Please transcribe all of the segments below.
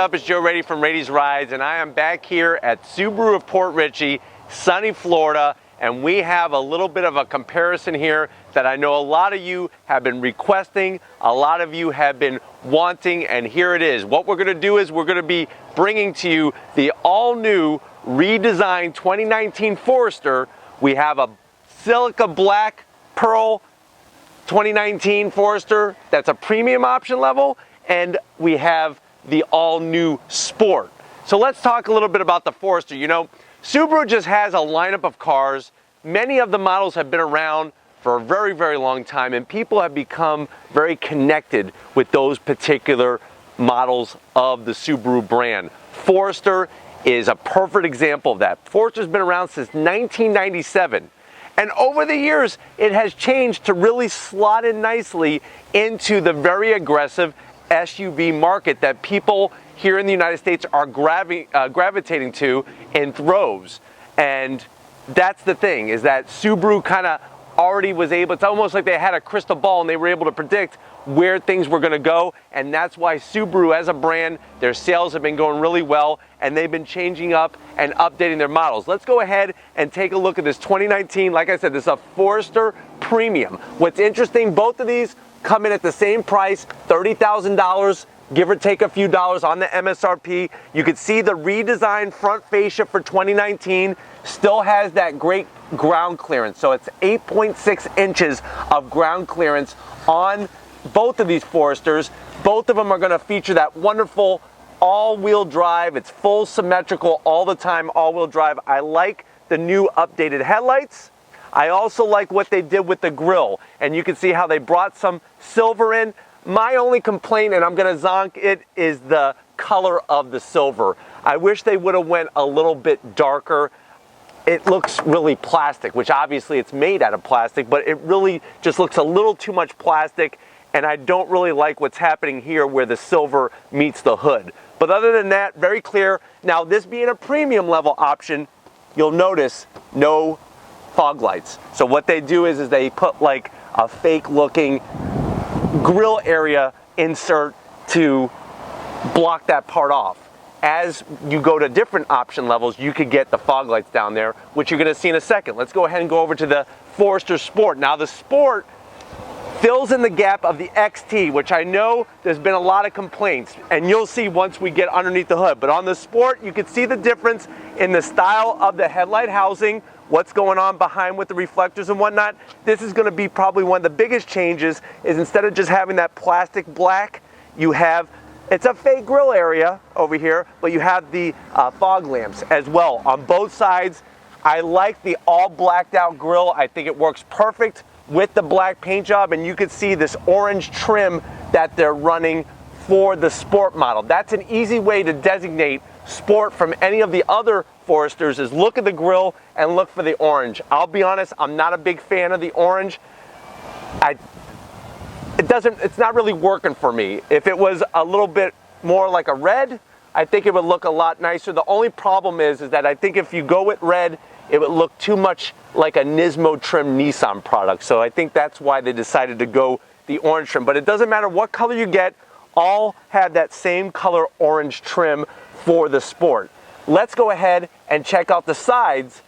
up? It's Joe Rady from Rady's Rides, and I am back here at Subaru of Port Richey, sunny Florida, and we have a little bit of a comparison here that I know a lot of you have been requesting, a lot of you have been wanting, and here it is. What we're going to do is we're going to be bringing to you the all-new redesigned 2019 Forester. We have a silica black pearl 2019 Forester that's a premium option level, and we have the all-new Sport. So let's talk a little bit about the Forester. You know, Subaru just has a lineup of cars. Many of the models have been around for a very, very long time, and people have become very connected with those particular models of the Subaru brand. Forester is a perfect example of that. Forester's been around since 1997. And over the years, it has changed to really slot in nicely into the very aggressive SUV market that people here in the United States are gravitating to in droves. And that's the thing, is that Subaru kind of already was able, it's almost like they had a crystal ball and they were able to predict where things were going to go, and that's why Subaru as a brand, their sales have been going really well, and they've been changing up and updating their models. Let's go ahead and take a look at this 2019. Like I said, this is a Forester Premium. What's interesting, both of these come in at the same price, $30,000, give or take a few dollars on the MSRP. You can see the redesigned front fascia for 2019 still has that great ground clearance. So it's 8.6 inches of ground clearance on both of these Foresters. Both of them are going to feature that wonderful all-wheel drive. It's full symmetrical all the time, all-wheel drive. I like the new updated headlights. I also like what they did with the grille, and you can see how they brought some silver in. My only complaint, and I'm going to zonk it, is the color of the silver. I wish they would have went a little bit darker. It looks really plastic, which obviously it's made out of plastic, but it really just looks a little too much plastic, and I don't really like what's happening here where the silver meets the hood. But other than that, very clear. Now, this being a premium level option, you'll notice no fog lights. So what they do is they put like a fake looking grill area insert to block that part off. As you go to different option levels, you could get the fog lights down there, which you're going to see in a second. Let's go ahead and go over to the Forester Sport. Now, the Sport fills in the gap of the XT, which I know there's been a lot of complaints, and you'll see once we get underneath the hood. But on the Sport, you can see the difference in the style of the headlight housing, what's going on behind with the reflectors and whatnot. This is going to be probably one of the biggest changes, is instead of just having that plastic black, you have, it's a fake grill area over here, but you have the fog lamps as well on both sides. I like the all blacked out grill. I think it works perfect with the black paint job, and you can see this orange trim that they're running for the Sport model. That's an easy way to designate Sport from any of the other Foresters, is look at the grille and look for the orange. I'll be honest, I'm not a big fan of the orange. It's not really working for me. If it was a little bit more like a red, I think it would look a lot nicer. The only problem is that I think if you go with red, it would look too much like a Nismo trim Nissan product. So I think that's why they decided to go the orange trim. But it doesn't matter what color you get, all have that same color orange trim for the Sport. Let's go ahead and check out the sides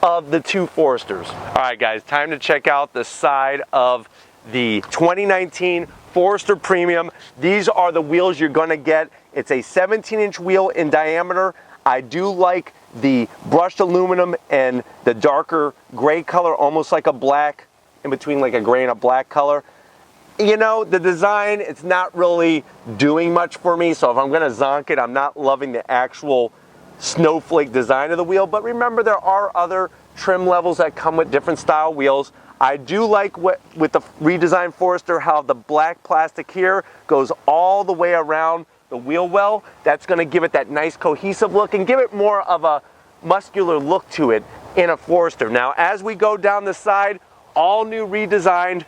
of the two Foresters. All right, guys, time to check out the side of the 2019 Forester Premium. These are the wheels you're going to get. It's a 17-inch wheel in diameter. I do like the brushed aluminum and the darker gray color, almost like a black, in between like a gray and a black color. You know, the design, it's not really doing much for me, so if I'm going to zonk it, I'm not loving the actual snowflake design of the wheel. But remember, there are other trim levels that come with different style wheels. I do like with the redesigned Forester how the black plastic here goes all the way around the wheel well. That's going to give it that nice cohesive look and give it more of a muscular look to it in a Forester. Now, as we go down the side, all new redesigned.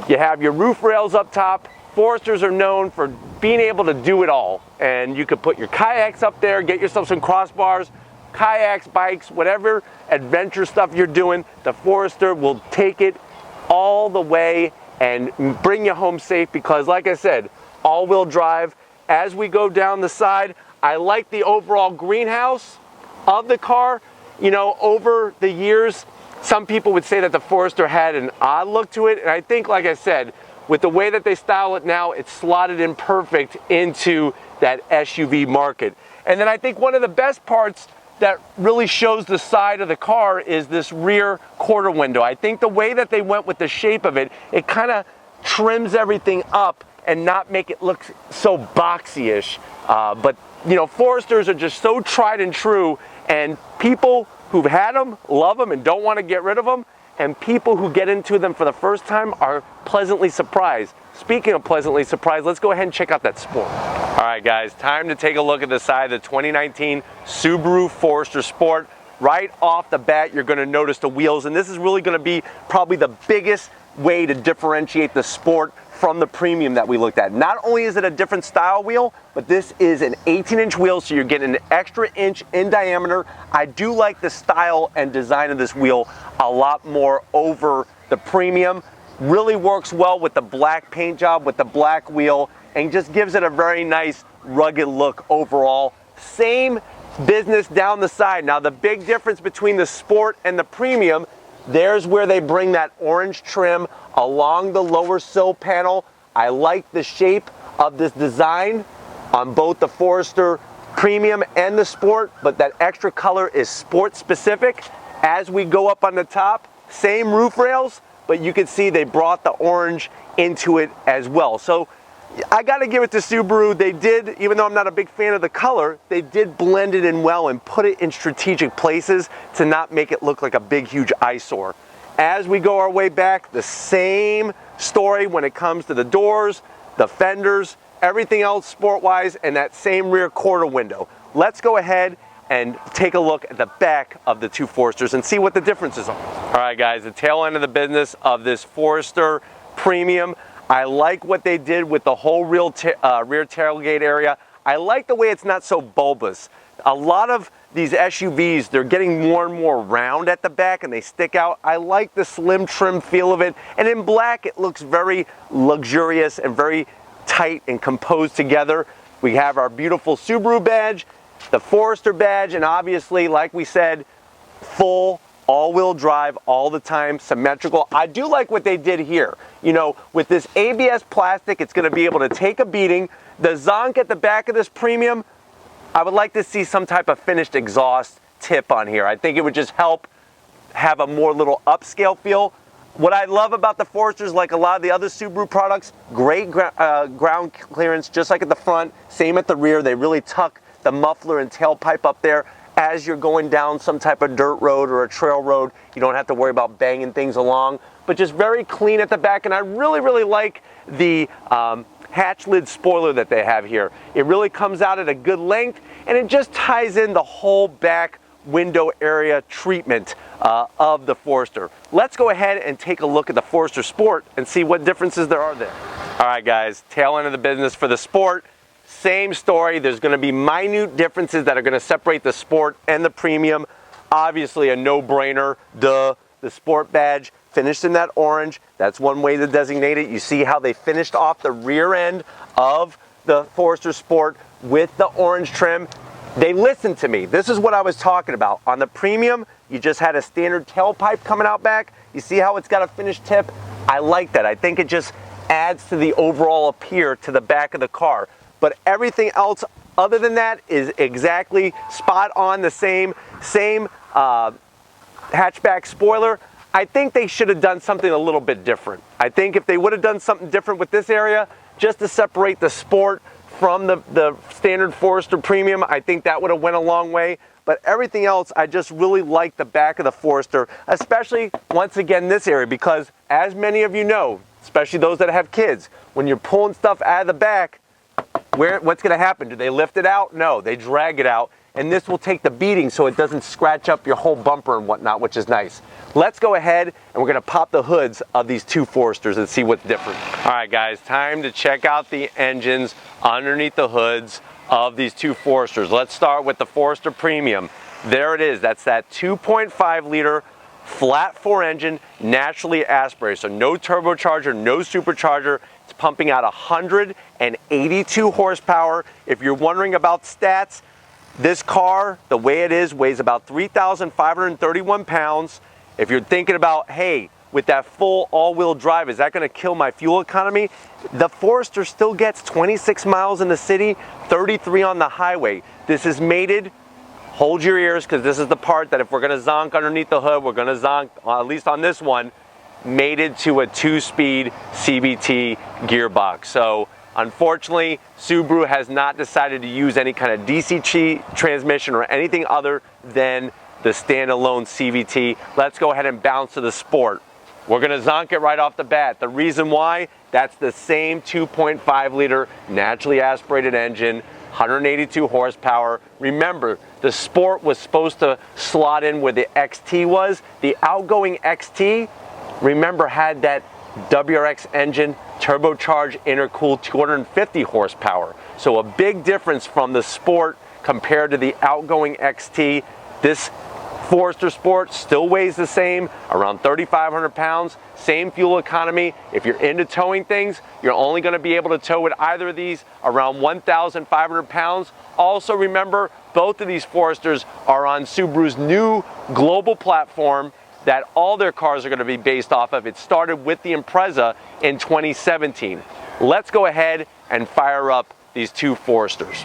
You have your roof rails up top. Foresters are known for being able to do it all, and you could put your kayaks up there, get yourself some crossbars, kayaks, bikes, whatever adventure stuff you're doing, the Forester will take it all the way and bring you home safe, because like I said, all-wheel drive, as we go down the side. I like the overall greenhouse of the car. You know, over the years, some people would say that the Forester had an odd look to it, and I think, like I said, with the way that they style it now, it's slotted in perfect into that SUV market. And then I think one of the best parts that really shows the side of the car is this rear quarter window. I think the way that they went with the shape of it, it kind of trims everything up and not make it look so boxy-ish. But you know, Foresters are just so tried and true, and people who've had them love them and don't want to get rid of them, and people who get into them for the first time are pleasantly surprised. Speaking of pleasantly surprised, let's go ahead and check out that Sport. All right, guys, time to take a look at the side of the 2019 Subaru Forester Sport. Right off the bat, you're going to notice the wheels, and this is really going to be probably the biggest way to differentiate the Sport from the Premium that we looked at. Not only is it a different style wheel, but this is an 18-inch wheel, so you're getting an extra inch in diameter. I do like the style and design of this wheel a lot more over the Premium. Really works well with the black paint job, with the black wheel, and just gives it a very nice rugged look overall. Same business down the side. Now, the big difference between the Sport and the Premium, there's where they bring that orange trim along the lower sill panel. I like the shape of this design on both the Forester Premium and the Sport, but that extra color is Sport specific. As we go up on the top, same roof rails, but you can see they brought the orange into it as well. So I gotta give it to Subaru. They did, even though I'm not a big fan of the color, they did blend it in well and put it in strategic places to not make it look like a big, huge eyesore. As we go our way back, the same story when it comes to the doors, the fenders, everything else sport-wise, and that same rear quarter window. Let's go ahead and take a look at the back of the two Foresters and see what the differences are. All right, guys, the tail end of the business of this Forester Premium. I like what they did with the whole rear tailgate area. I like the way it's not so bulbous. A lot of these SUVs, they're getting more and more round at the back and they stick out. I like the slim trim feel of it. And in black, it looks very luxurious and very tight and composed together. We have our beautiful Subaru badge, the Forester badge, and obviously, like we said, full all-wheel drive all the time, symmetrical. I do like what they did here. You know, with this ABS plastic, it's gonna be able to take a beating. The zonk at the back of this Premium, I would like to see some type of finished exhaust tip on here. I think it would just help have a more little upscale feel. What I love about the Foresters, like a lot of the other Subaru products, great ground clearance, just like at the front, same at the rear. They really tuck the muffler and tailpipe up there. As you're going down some type of dirt road or a trail road, you don't have to worry about banging things along, but just very clean at the back. And I really, really like the hatch lid spoiler that they have here. It really comes out at a good length, and it just ties in the whole back window area treatment of the Forester. Let's go ahead and take a look at the Forester Sport and see what differences there are there. All right, guys, tail end of the business for the Sport. Same story. There's going to be minute differences that are going to separate the Sport and the Premium. Obviously a no-brainer. Duh. The Sport badge finished in that orange. That's one way to designate it. You see how they finished off the rear end of the Forester Sport with the orange trim. They listened to me. This is what I was talking about. On the Premium, you just had a standard tailpipe coming out back. You see how it's got a finished tip? I like that. I think it just adds to the overall appeal to the back of the car. But everything else other than that is exactly spot on, the same hatchback spoiler. I think they should have done something a little bit different. I think if they would have done something different with this area, just to separate the Sport from the standard Forester Premium, I think that would have went a long way. But everything else, I just really like the back of the Forester, especially, once again, this area, because as many of you know, especially those that have kids, when you're pulling stuff out of the back, what's going to happen? Do they lift it out? No, they drag it out, and this will take the beating so it doesn't scratch up your whole bumper and whatnot, which is nice. Let's go ahead and we're going to pop the hoods of these two Foresters and see what's different. All right, guys, time to check out the engines underneath the hoods of these two Foresters. Let's start with the Forester Premium. There it is. That's that 2.5 liter flat 4 engine, naturally aspirated. So no turbocharger, no supercharger. It's pumping out 182 horsepower. If you're wondering about stats, this car, the way it is, weighs about 3,531 pounds. If you're thinking about, hey, with that full all-wheel drive, is that going to kill my fuel economy? The Forester still gets 26 miles in the city, 33 on the highway. This is mated. Hold your ears, because this is the part that if we're going to zonk underneath the hood, we're going to zonk, at least on this one, mated to a 2-speed CVT gearbox. So unfortunately, Subaru has not decided to use any kind of DC transmission or anything other than the standalone CVT. Let's go ahead and bounce to the Sport. We're going to zonk it right off the bat. The reason why, that's the same 2.5 liter naturally aspirated engine, 182 horsepower. Remember, the Sport was supposed to slot in where the XT was. The outgoing XT, remember, had that WRX engine, turbocharged, intercooled, 250 horsepower. So a big difference from the Sport compared to the outgoing XT. This Forester Sport still weighs the same, around 3,500 pounds, same fuel economy. If you're into towing things, you're only going to be able to tow with either of these around 1,500 pounds. Also remember, both of these Foresters are on Subaru's new global platform that all their cars are going to be based off of. It started with the Impreza in 2017. Let's go ahead and fire up these two Foresters.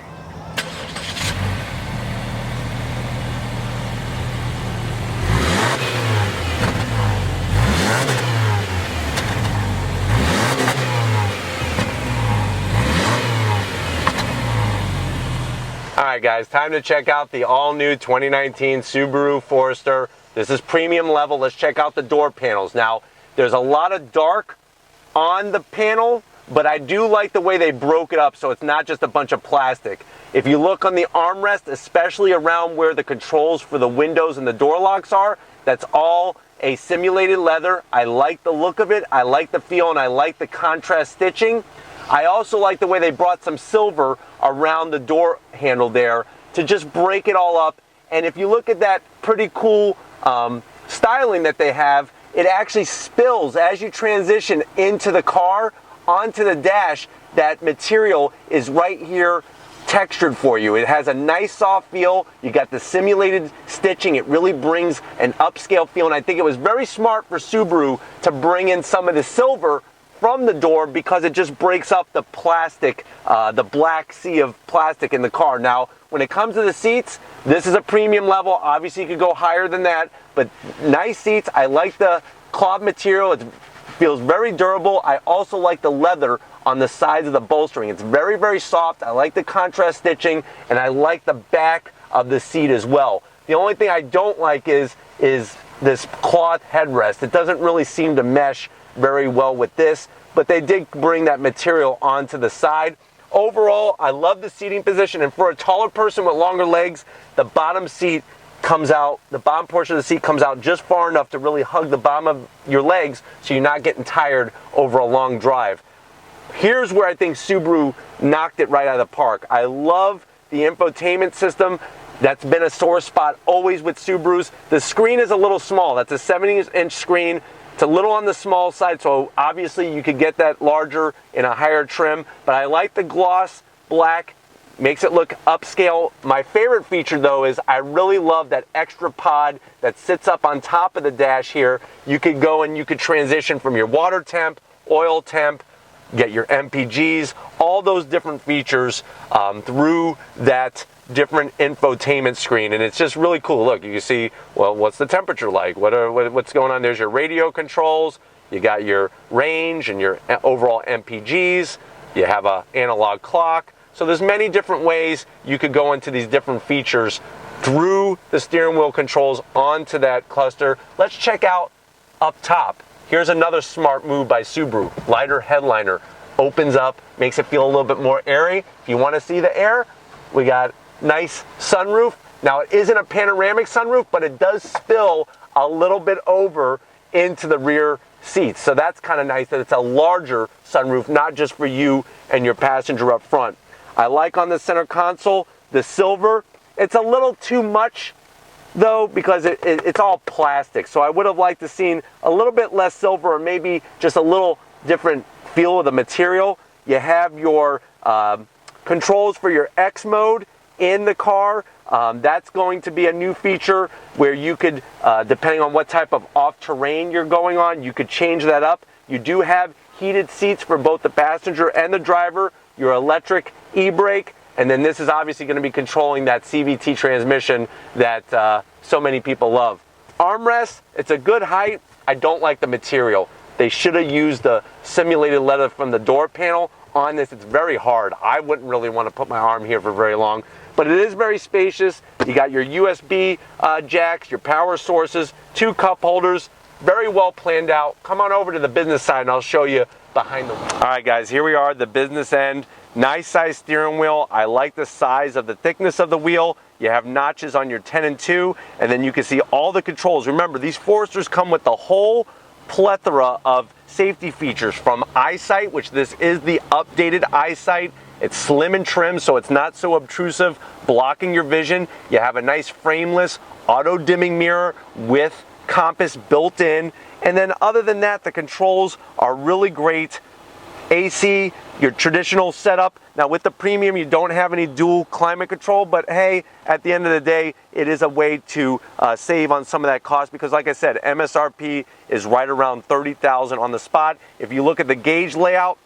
All right, guys, time to check out the all-new 2019 Subaru Forester. This is premium level. Let's check out the door panels. Now, there's a lot of dark on the panel, but I do like the way they broke it up so it's not just a bunch of plastic. If you look on the armrest, especially around where the controls for the windows and the door locks are, that's all a simulated leather. I like the look of it, I like the feel, and I like the contrast stitching. I also like the way they brought some silver around the door handle there to just break it all up. And if you look at that pretty cool styling that they have, it actually spills as you transition into the car onto the dash. That material is right here textured for you. It has a nice soft feel. You got the simulated stitching. It really brings an upscale feel, and I think it was very smart for Subaru to bring in some of the silver from the door because it just breaks up the plastic, the black sea of plastic in the car. Now, when it comes to the seats, this is a premium level. Obviously, you could go higher than that, but nice seats. I like the cloth material. It feels very durable. I also like the leather on the sides of the bolstering. It's very, very soft. I like the contrast stitching, and I like the back of the seat as well. The only thing I don't like is this cloth headrest. It doesn't really seem to mesh very well with this, but they did bring that material onto the side. Overall, I love the seating position, and for a taller person with longer legs, the bottom seat comes out, the bottom portion of the seat comes out just far enough to really hug the bottom of your legs so you're not getting tired over a long drive. Here's where I think Subaru knocked it right out of the park. I love the infotainment system. That's been a sore spot always with Subarus. The screen is a little small. That's a 70-inch screen. It's a little on the small side, so obviously you could get that larger in a higher trim, but I like the gloss black, makes it look upscale. My favorite feature though is I really love that extra pod that sits up on top of the dash here. You could go and you could transition from your water temp, oil temp, get your MPGs, all those different features through that different infotainment screen, and it's just really cool. Look, you can see, well, what's the temperature like? What's going on? There's your radio controls. You got your range and your overall MPGs. You have an analog clock. So there's many different ways you could go into these different features through the steering wheel controls onto that cluster. Let's check out up top. Here's another smart move by Subaru. Lighter headliner opens up, makes it feel a little bit more airy. If you want to see the air, we got nice sunroof. Now, it isn't a panoramic sunroof, but it does spill a little bit over into the rear seats. So that's kind of nice that it's a larger sunroof, not just for you and your passenger up front. I like on the center console, the silver. It's a little too much though, because it's all plastic. So I would have liked to seen a little bit less silver, or maybe just a little different feel of the material. You have your controls for your X mode in the car. That's going to be a new feature where you could, depending on what type of off-terrain you're going on, you could change that up. You do have heated seats for both the passenger and the driver, your electric e-brake, and then this is obviously going to be controlling that CVT transmission that so many people love. Armrest, it's a good height. I don't like the material. They should have used the simulated leather from the door panel on this. It's very hard. I wouldn't really want to put my arm here for very long, but it is very spacious. You got your USB jacks, your power sources, 2 cup holders, very well planned out. Come on over to the business side and I'll show you behind the wheel. All right guys, here we are, the business end. Nice size steering wheel. I like the size of the thickness of the wheel. You have notches on your 10 and 2, and then you can see all the controls. Remember, these Foresters come with the whole plethora of safety features, from eyesight, which this is the updated eyesight. It's slim and trim, so it's not so obtrusive, blocking your vision. You have a nice frameless auto dimming mirror with compass built in. And then other than that, the controls are really great. AC, your traditional setup. Now with the premium, you don't have any dual climate control, but hey, at the end of the day, it is a way to save on some of that cost, because like I said, MSRP is right around $30,000 on the spot. If you look at the gauge layout,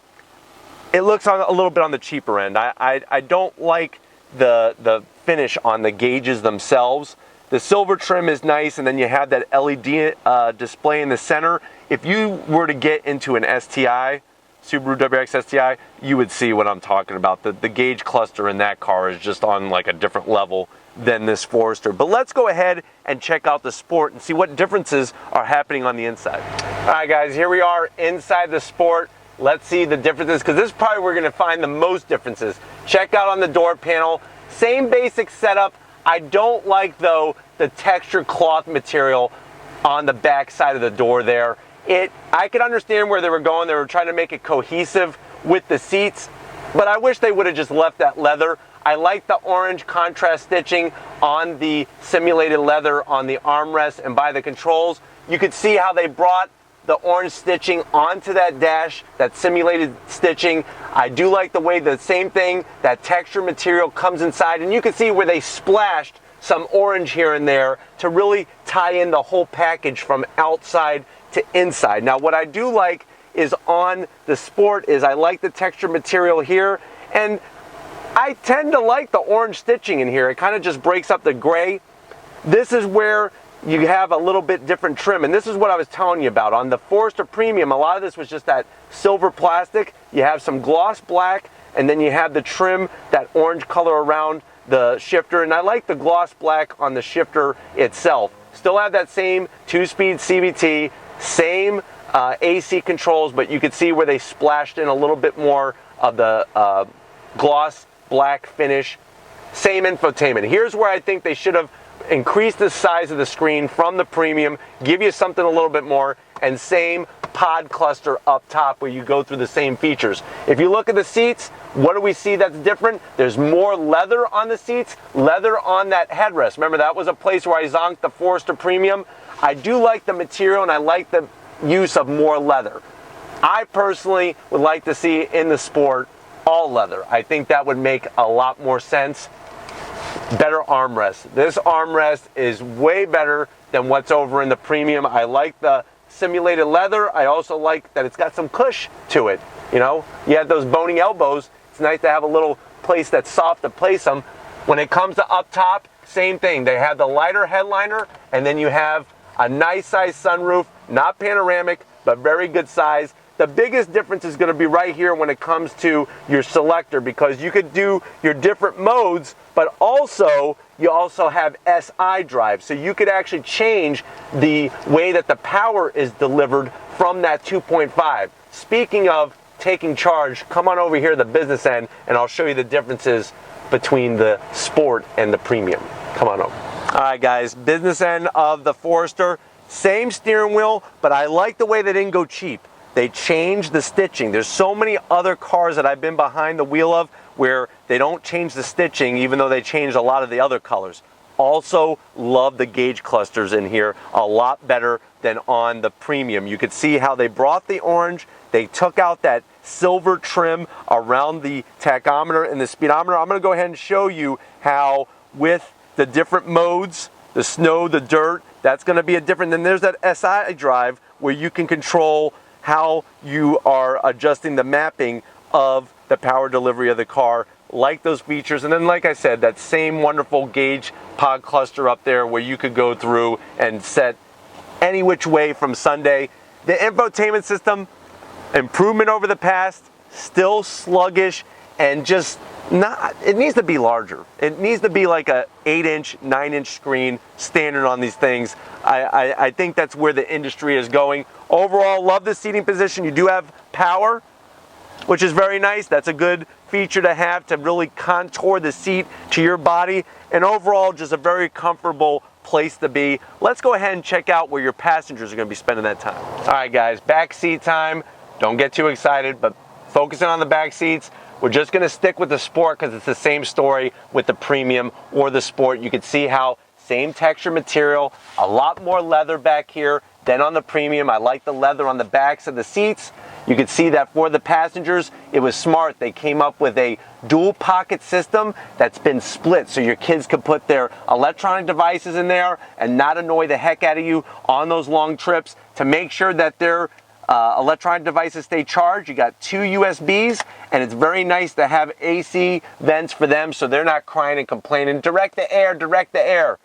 it looks a little bit on the cheaper end. I don't like the finish on the gauges themselves. The silver trim is nice, and then you have that LED display in the center. If you were to get into an STI, Subaru WRX STI, you would see what I'm talking about. The gauge cluster in that car is just on like a different level than this Forester. But let's go ahead and check out the Sport and see what differences are happening on the inside. All right guys, here we are inside the Sport. Let's see the differences, because this is probably where we're gonna find the most differences. Check out on the door panel, same basic setup. I don't like, though, the textured cloth material on the back side of the door there. I could understand where they were going. They were trying to make it cohesive with the seats, but I wish they would have just left that leather. I like the orange contrast stitching on the simulated leather on the armrest and by the controls. You could see how they brought the orange stitching onto that dash, that simulated stitching. I do like the way the same thing, that texture material comes inside, and you can see where they splashed some orange here and there to really tie in the whole package from outside to inside. Now what I do like is on the Sport is I like the texture material here, and I tend to like the orange stitching in here. It kind of just breaks up the gray. This is where you have a little bit different trim, and this is what I was telling you about. On the Forester Premium, a lot of this was just that silver plastic. You have some gloss black, and then you have the trim, that orange color around the shifter, and I like the gloss black on the shifter itself. Still have that same 2-speed CVT, same AC controls, but you could see where they splashed in a little bit more of the gloss black finish. Same infotainment. Here's where I think they should have increased the size of the screen from the Premium, give you something a little bit more, and same pod cluster up top where you go through the same features. If you look at the seats, what do we see that's different? There's more leather on the seats, leather on that headrest. Remember, that was a place where I zonked the Forester Premium. I do like the material, and I like the use of more leather. I personally would like to see in the Sport all leather. I think that would make a lot more sense. Better armrest. This armrest is way better than what's over in the Premium. I like the simulated leather. I also like that it's got some cush to it. You know, you have those bony elbows. It's nice to have a little place that's soft to place them. When it comes to up top, same thing. They have the lighter headliner, and then you have a nice size sunroof, not panoramic, but very good size. The biggest difference is going to be right here when it comes to your selector, because you could do your different modes, but also you also have SI drive. So you could actually change the way that the power is delivered from that 2.5. Speaking of taking charge, come on over here to the business end and I'll show you the differences between the Sport and the Premium. Come on over. All right guys, business end of the Forester. Same steering wheel, but I like the way they didn't go cheap. They changed the stitching. There's so many other cars that I've been behind the wheel of where they don't change the stitching, even though they changed a lot of the other colors. Also love the gauge clusters in here, a lot better than on the Premium. You could see how they brought the orange, they took out that silver trim around the tachometer and the speedometer. I'm going to go ahead and show you how with the different modes, the snow, the dirt, that's going to be a different. Then there's that SI drive where you can control how you are adjusting the mapping of the power delivery of the car, like those features. And then, like I said, that same wonderful gauge pod cluster up there where you could go through and set any which way from Sunday. The infotainment system, improvement over the past, still sluggish and just not, it needs to be larger. It needs to be like a 8-inch, 9-inch screen standard on these things. I think that's where the industry is going. Overall, love the seating position. You do have power, which is very nice. That's a good feature to have to really contour the seat to your body. And overall, just a very comfortable place to be. Let's go ahead and check out where your passengers are going to be spending that time. All right, guys, back seat time. Don't get too excited, but focusing on the back seats. We're just going to stick with the Sport because it's the same story with the Premium or the Sport. You can see how same texture material, a lot more leather back here than on the Premium. I like the leather on the backs of the seats. You can see that for the passengers, it was smart. They came up with a dual pocket system that's been split so your kids could put their electronic devices in there and not annoy the heck out of you on those long trips to make sure that their electronic devices stay charged. You got 2 USBs, and it's very nice to have AC vents for them so they're not crying and complaining. Direct the air, direct the air.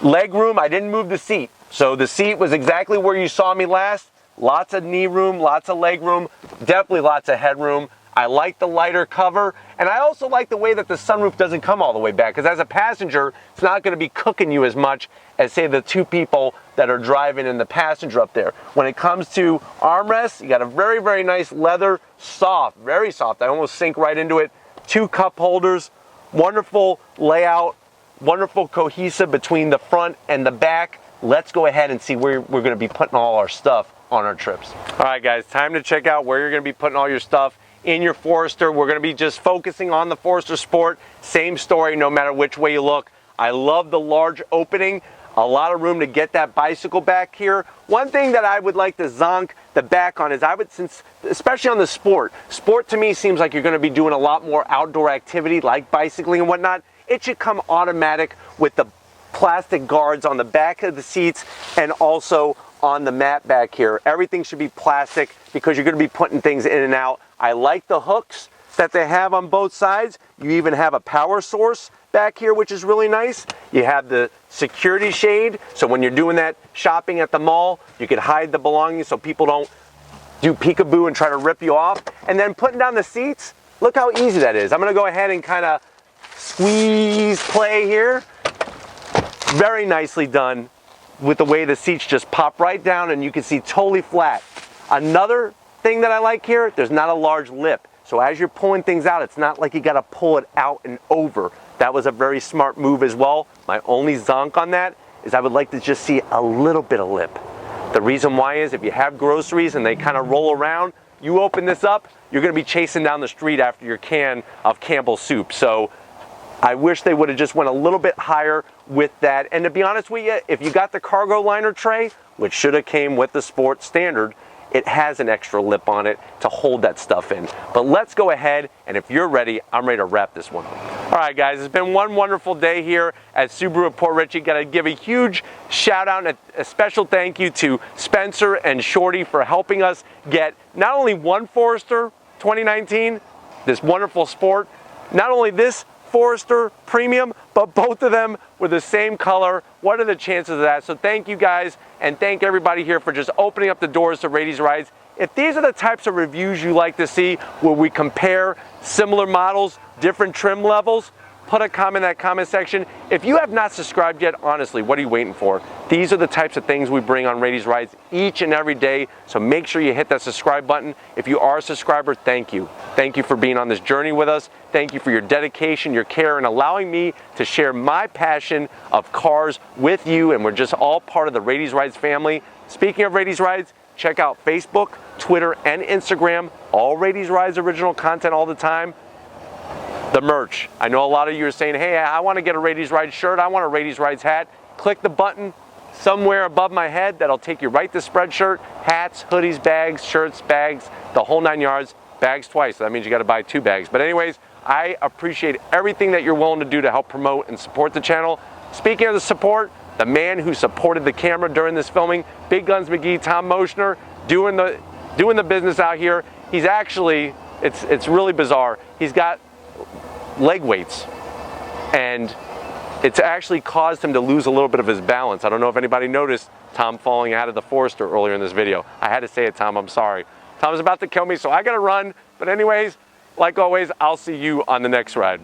Leg room, I didn't move the seat. So the seat was exactly where you saw me last. Lots of knee room, lots of leg room, definitely lots of headroom. I like the lighter cover, and I also like the way that the sunroof doesn't come all the way back, because as a passenger, it's not going to be cooking you as much as, say, the 2 people that are driving in the passenger up there. When it comes to armrests, you got a very, very nice leather, soft, very soft. I almost sink right into it. 2 cup holders, wonderful layout, wonderful cohesive between the front and the back. Let's go ahead and see where we're going to be putting all our stuff on our trips. All right, guys, time to check out where you're going to be putting all your stuff in your Forester. We're going to be just focusing on the Forester Sport. Same story no matter which way you look. I love the large opening. A lot of room to get that bicycle back here. One thing that I would like to zonk the back on is especially on the Sport. Sport to me seems like you're going to be doing a lot more outdoor activity like bicycling and whatnot. It should come automatic with the plastic guards on the back of the seats and also on the mat back here. Everything should be plastic because you're going to be putting things in and out. I like the hooks that they have on both sides. You even have a power source back here, which is really nice. You have the security shade, so when you're doing that shopping at the mall, you can hide the belongings so people don't do peekaboo and try to rip you off. And then putting down the seats, look how easy that is. I'm going to go ahead and kind of squeeze play here. Very nicely done with the way the seats just pop right down and you can see totally flat. Another thing that I like here, there's not a large lip. So as you're pulling things out, it's not like you got to pull it out and over. That was a very smart move as well. My only zonk on that is I would like to just see a little bit of lip. The reason why is if you have groceries and they kind of roll around, you open this up, you're going to be chasing down the street after your can of Campbell's soup. So I wish they would have just went a little bit higher with that. And to be honest with you, if you got the cargo liner tray, which should have came with the Sport standard, it has an extra lip on it to hold that stuff in. But let's go ahead, and if you're ready, I'm ready to wrap this one up. All right, guys, it's been one wonderful day here at Subaru of Port Richey. Got to give a huge shout out and a special thank you to Spencer and Shorty for helping us get not only one Forester 2019, this wonderful Sport, not only this Forester Premium, but both of them were the same color. What are the chances of that? So thank you guys, and thank everybody here for just opening up the doors to Rady's Rides. If these are the types of reviews you like to see where we compare similar models, different trim levels, put a comment in that comment section. If you have not subscribed yet, honestly, what are you waiting for? These are the types of things we bring on Rady's Rides each and every day, so make sure you hit that subscribe button. If you are a subscriber, thank you. Thank you for being on this journey with us. Thank you for your dedication, your care, and allowing me to share my passion of cars with you, and we're just all part of the Rady's Rides family. Speaking of Rady's Rides, check out Facebook, Twitter, and Instagram. All Rady's Rides original content all the time. The merch. I know a lot of you are saying, hey, I want to get a Rady's Rides shirt. I want a Rady's Rides hat. Click the button, somewhere above my head that'll take you right to Spreadshirt, hats, hoodies, bags, shirts, bags, the whole 9 yards, bags twice. So that means you got to buy 2 bags. But anyways, I appreciate everything that you're willing to do to help promote and support the channel. Speaking of the support, the man who supported the camera during this filming, Big Guns McGee, Tom Moschner, doing the business out here. He's actually, it's really bizarre. He's got leg weights, and it's actually caused him to lose a little bit of his balance. I don't know if anybody noticed Tom falling out of the Forester earlier in this video. I had to say it, Tom, I'm sorry. Tom's about to kill me, so I gotta run. But anyways, like always, I'll see you on the next ride.